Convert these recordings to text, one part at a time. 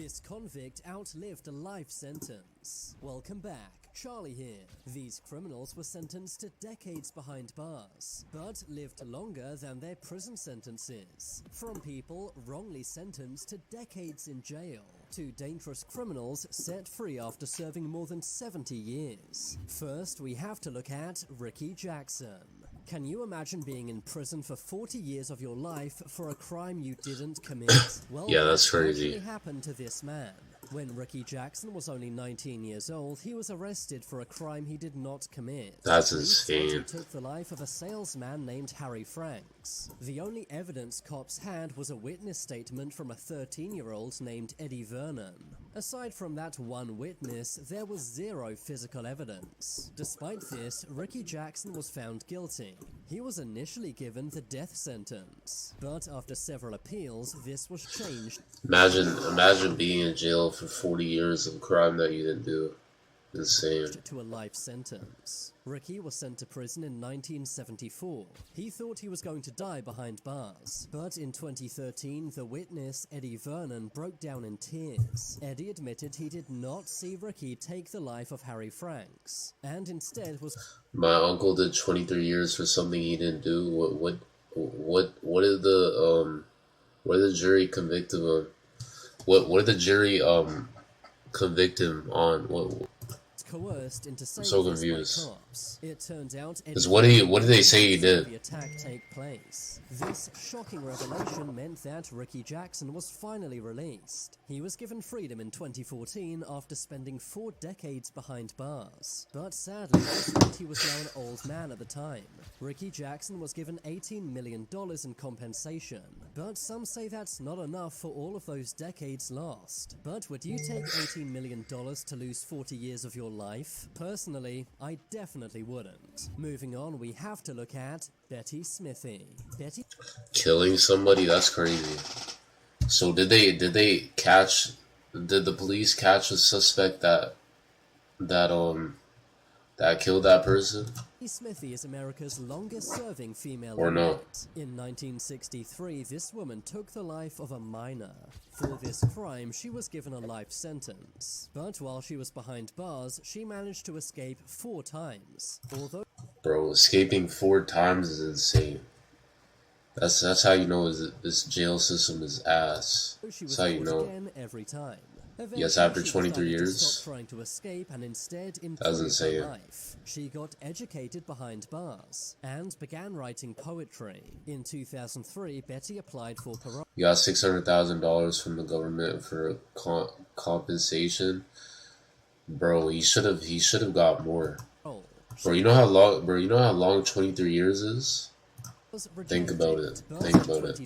This convict outlived a life sentence. Welcome back. Charlie here. These criminals were sentenced to decades behind bars, but lived longer than their prison sentences. From people wrongly sentenced to decades in jail, to dangerous criminals set free after serving more than 70 years. First, we have to look at Ricky Jackson. Can you imagine being in prison for 40 years of your life for a crime you didn't commit? Well, yeah, that's crazy. What happened to this man? When Ricky Jackson was only 19 years old, he was arrested for a crime he did not commit. That's insane. He took the life of a salesman named Harry Franks. The only evidence cops had was a witness statement from a 13-year-old named Eddie Vernon. Aside from that one witness, there was zero physical evidence. Despite this, Ricky Jackson was found guilty. He was initially given the death sentence, but after several appeals, this was changed. Imagine being in jail for 40 years of a crime that you didn't do. Insane. To a life sentence. Ricky was sent to prison in 1974. He thought he was going to die behind bars, but in 2013, the witness, Eddie Vernon, broke down in tears. Eddie admitted he did not see Ricky take the life of Harry Franks, and instead was... My uncle did 23 years for something he didn't do. What did the jury convict him of? What did the jury convict him on? Coerced into I'm so confused. It turned out because what did they say he did? The attack take place. This shocking revelation meant that Ricky Jackson was finally released. He was given freedom in 2014 after spending 4 decades behind bars. But sadly, this meant he was now an old man at the time. Ricky Jackson was given $18 million in compensation. But some say that's not enough for all of those decades lost. But would you take $18 million to lose 40 years of your life? Personally, I definitely wouldn't. Moving on, we have to look at Betty Smithy. Killing somebody? That's crazy. So did the police catch a suspect that killed that person? Smithy is America's longest-serving female or no? In 1963, this woman took the life of a minor. For this crime, she was given a life sentence. But while she was behind bars, she managed to escape 4 times. Although, bro, escaping 4 times is insane. That's how you know this jail system is ass. That's how you know. Every time. Yes, after 23 years. Trying to escape and instead that's insane. Life. She got educated behind bars and began writing poetry. In 2003, Betty applied for parole. You got $600,000 from the government for compensation. Bro, he should have got more. Bro, you know how long 23 years is? Think about it. Think about it.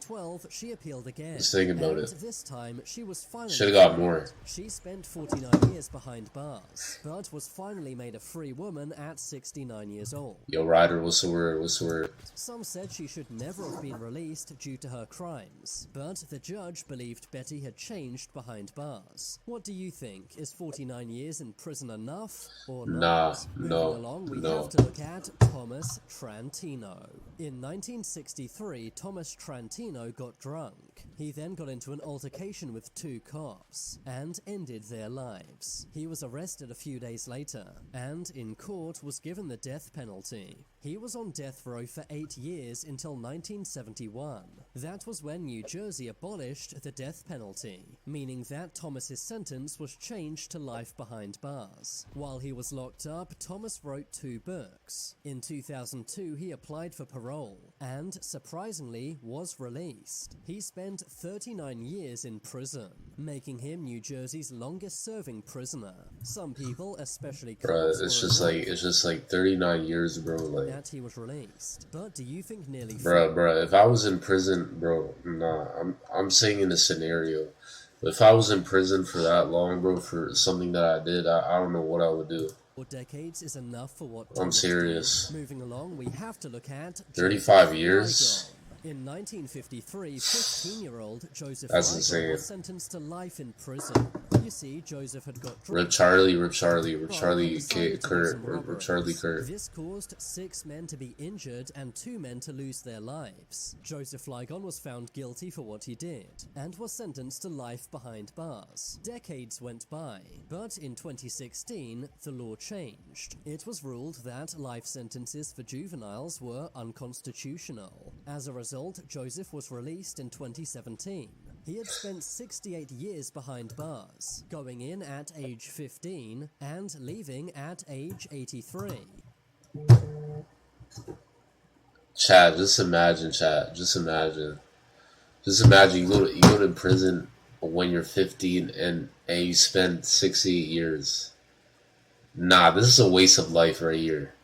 She appealed again. Just think about it. This time, she was finally should have got more. She spent 49 years behind bars, but was finally made a free woman at 69 years old. Yo, Ryder, what's the word? What's the word? Some said she should never have been released due to her crimes, but the judge believed Betty had changed behind bars. What do you think? Is 49 years in prison enough or not? No. We have to look at Thomas Trantino. In 1963, Thomas Trantino got drunk. He then got into an altercation with 2 cops and ended their lives. He was arrested a few days later and, in court, was given the death penalty. He was on death row for 8 years until 1971. That was when New Jersey abolished the death penalty, meaning that Thomas's sentence was changed to life behind bars. While he was locked up, Thomas wrote 2 books. In 2002, he applied for parole and, surprisingly, was released. He spent 39 years in prison, making him New Jersey's longest-serving prisoner. Some people, especially cops, it's just like 39 years, bro. Like that he was released. But do you think nearly? Bro, if I was in prison, bro, nah, I'm saying in a scenario. If I was in prison for that long, bro, for something that I did, I don't know what I would do. 4 decades is enough for what I'm serious. Moving along, we have to look at 35 years. In 1953, 15-year-old Joseph That's Weigel insane. was sentenced to life in prison. You see, Joseph had got Rip Charlie, Kurt. This caused 6 men to be injured and 2 men to lose their lives. Joseph Ligon was found guilty for what he did and was sentenced to life behind bars. Decades went by, but in 2016, the law changed. It was ruled that life sentences for juveniles were unconstitutional. As a result, Joseph was released in 2017. He had spent 68 years behind bars, going in at age 15 and leaving at age 83. Chat, just imagine, Just imagine you go to prison when you're 15 and you spend 68 years. Nah, this is a waste of life right here.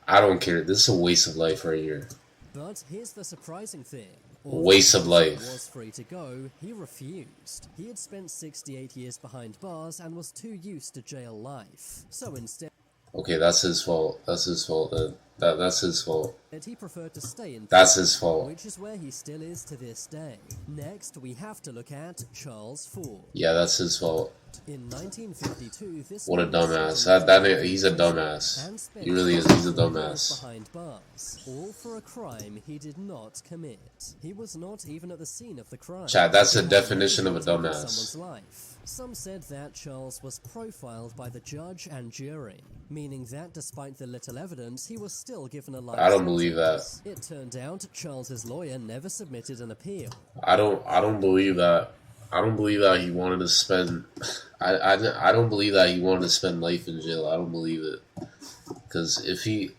I don't care. This is a waste of life right here. But here's the surprising thing. Waste of life. Was free to go, he refused. He had spent 68 years behind bars and was too used to jail life. So instead... Okay, that's his fault. That's his fault then. That's his fault. He preferred to stay in... That's his fault. Which is where he still is to this day. Next, we have to look at Charles Ford. Yeah, that's his fault. In 1952, this what a dumbass. He's a dumbass. He really is. He's a dumbass. Behind bars, all for a crime he did not commit. He was not even at the scene of the crime. Chat, that's the definition of a dumbass. Someone's life. Some said that Charles was profiled by the judge and jury, meaning that despite the little evidence, he was still given a life sentence. I don't believe that. It turned out Charles's lawyer never submitted an appeal. I don't believe that. I don't believe that he wanted to spend. I don't believe that he wanted to spend life in jail. I don't believe it. Because if he,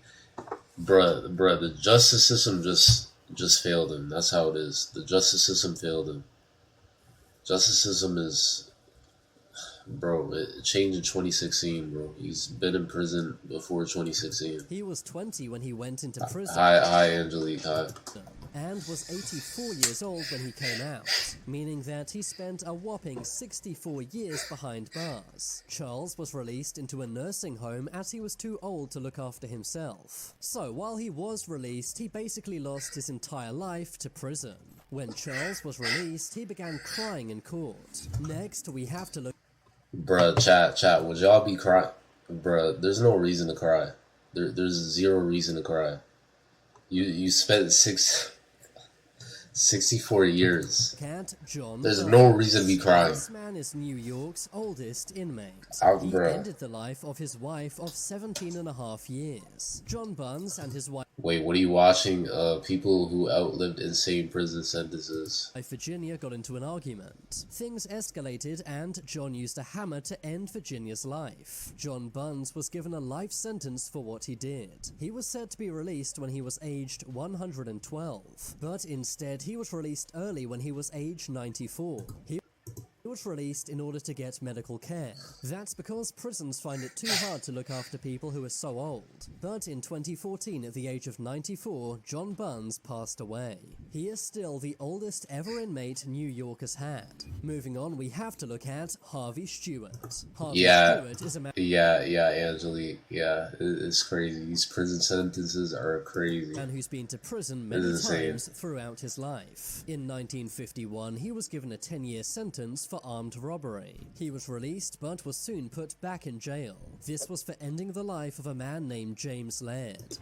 bruh, the justice system just failed him. That's how it is. The justice system failed him. Justice system is, bro. It changed in 2016, bro. He's been in prison before 2016. He was 20 when he went into prison. Hi, Angelique. Hi. And was 84 years old when he came out, meaning that he spent a whopping 64 years behind bars. Charles was released into a nursing home as he was too old to look after himself. So while he was released, he basically lost his entire life to prison. When Charles was released, he began crying in court. Next, we have to look... Bruh, chat, would y'all be crying? Bruh, there's no reason to cry. There's zero reason to cry. You spent 64 years. There's no reason to be crying. This man is New York's oldest inmate. He ended the life of his wife of 17.5 years. John Buns and his wife... Wait, what are you watching? People who outlived insane prison sentences. Virginia got into an argument. Things escalated and John used a hammer to end Virginia's life. John Buns was given a life sentence for what he did. He was set to be released when he was aged 112, but instead he was released early when he was age 94. He was released in order to get medical care. That's because prisons find it too hard to look after people who are so old. But in 2014, at the age of 94, John Buns passed away. He is still the oldest ever inmate New York has had. Moving on, we have to look at Harvey Stewart. Harvey Stewart is a man... Yeah, Angelique. Yeah, it's crazy. These prison sentences are crazy. And who's been to prison many times throughout his life. In 1951, he was given a 10-year sentence for armed robbery. He was released but was soon put back in jail. This was for ending the life of a man named James Laird.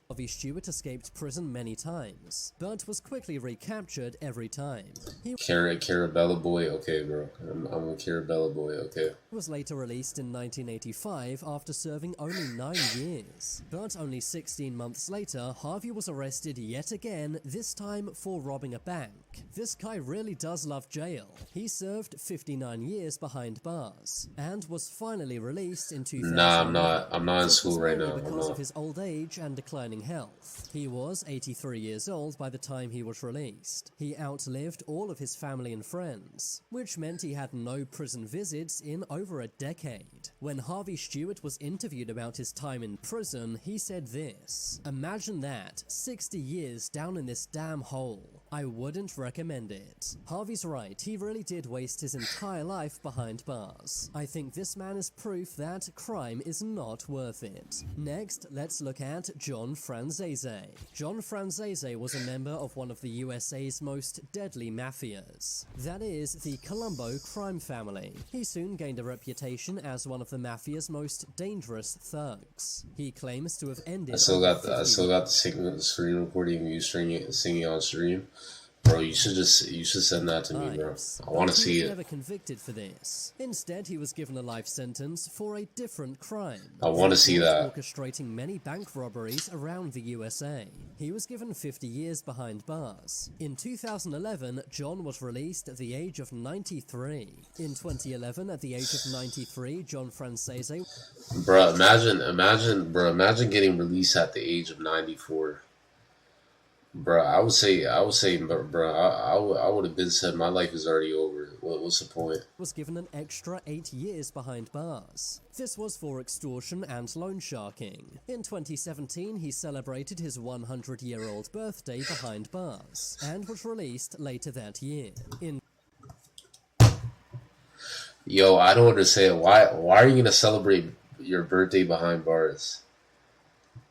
Harvey Stewart escaped prison many times, but was quickly recaptured every time. He Carabella boy, okay, bro. I'm a Carabella boy, okay. Was later released in 1985 after serving only 9 years. But only 16 months later, Harvey was arrested yet again, this time for robbing a bank. This guy really does love jail. He served 59 years behind bars, and was finally released in 2000. Nah, I'm not in school right now. Because of his old age and declining health. He was 83 years old by the time he was released. He outlived all of his family and friends, which meant he had no prison visits in over a decade. When Harvey Stewart was interviewed about his time in prison, he said this: "Imagine that, 60 years down in this damn hole. I wouldn't recommend it. Harvey's right, he really did waste his entire life behind bars. I think this man is proof that crime is not worth it. Next, let's look at John Franzese. John Franzese was a member of one of the USA's most deadly mafias. That is, the Colombo crime family. He soon gained a reputation as one of the mafia's most dangerous thugs. He claims to have ended... I still got the screen recording of you singing on stream. Bro, you should send that to me, bro. I want to see it. He was never convicted for this. Instead, he was given a life sentence for a different crime. I want to see that. Orchestrating many bank robberies around the USA. He was given 50 years behind bars. In 2011, John was released at the age of 93. In 2011, at the age of 93, John Franzese... Bro, imagine getting released at the age of 94. Bro, I would say, bro, I would have been said my life is already over. What's the point? Was given an extra 8 years behind bars. This was for extortion and loan sharking. In 2017, he celebrated his 100-year-old birthday behind bars, and was released later that year. Yo, I don't understand. Why are you gonna celebrate your birthday behind bars?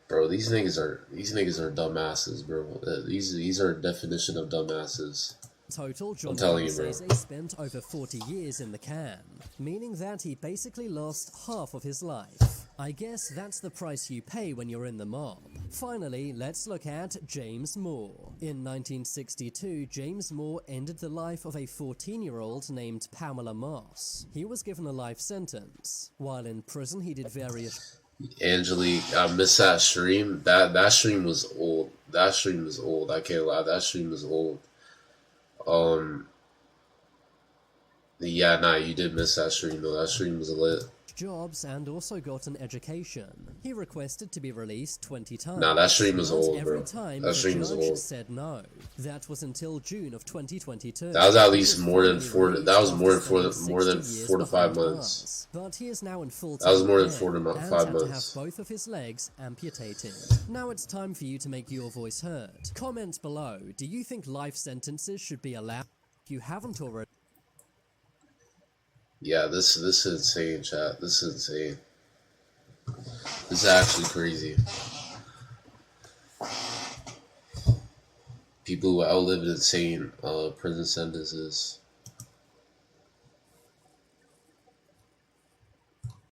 Bro, these niggas are dumbasses, bro. These are a definition of dumbasses. Total, John Franzese spent over 40 years in the can, meaning that he basically lost half of his life. I guess that's the price you pay when you're in the mob. Finally, let's look at James Moore. In 1962, James Moore ended the life of a 14-year-old named Pamela Moss. He was given a life sentence. While in prison, he did various... Angelique, I missed that stream. That stream was old. That stream was old. I can't lie. That stream was old. Yeah, nah, you did miss that stream though. That stream was lit. Jobs and also got an education. He requested to be released 20 times. Nah, that stream was old, bro. Every time that stream was old. Said no. That was until June of 2022. That was at least more than 4 to 5 months. But he is now in full time. That was more than 4 to 5 months. To have both of his legs amputated. Now it's time for you to make your voice heard. Comment below. Do you think life sentences should be allowed? If you haven't already. Yeah, this is insane, chat. This is insane. This is actually crazy. People who outlived insane prison sentences.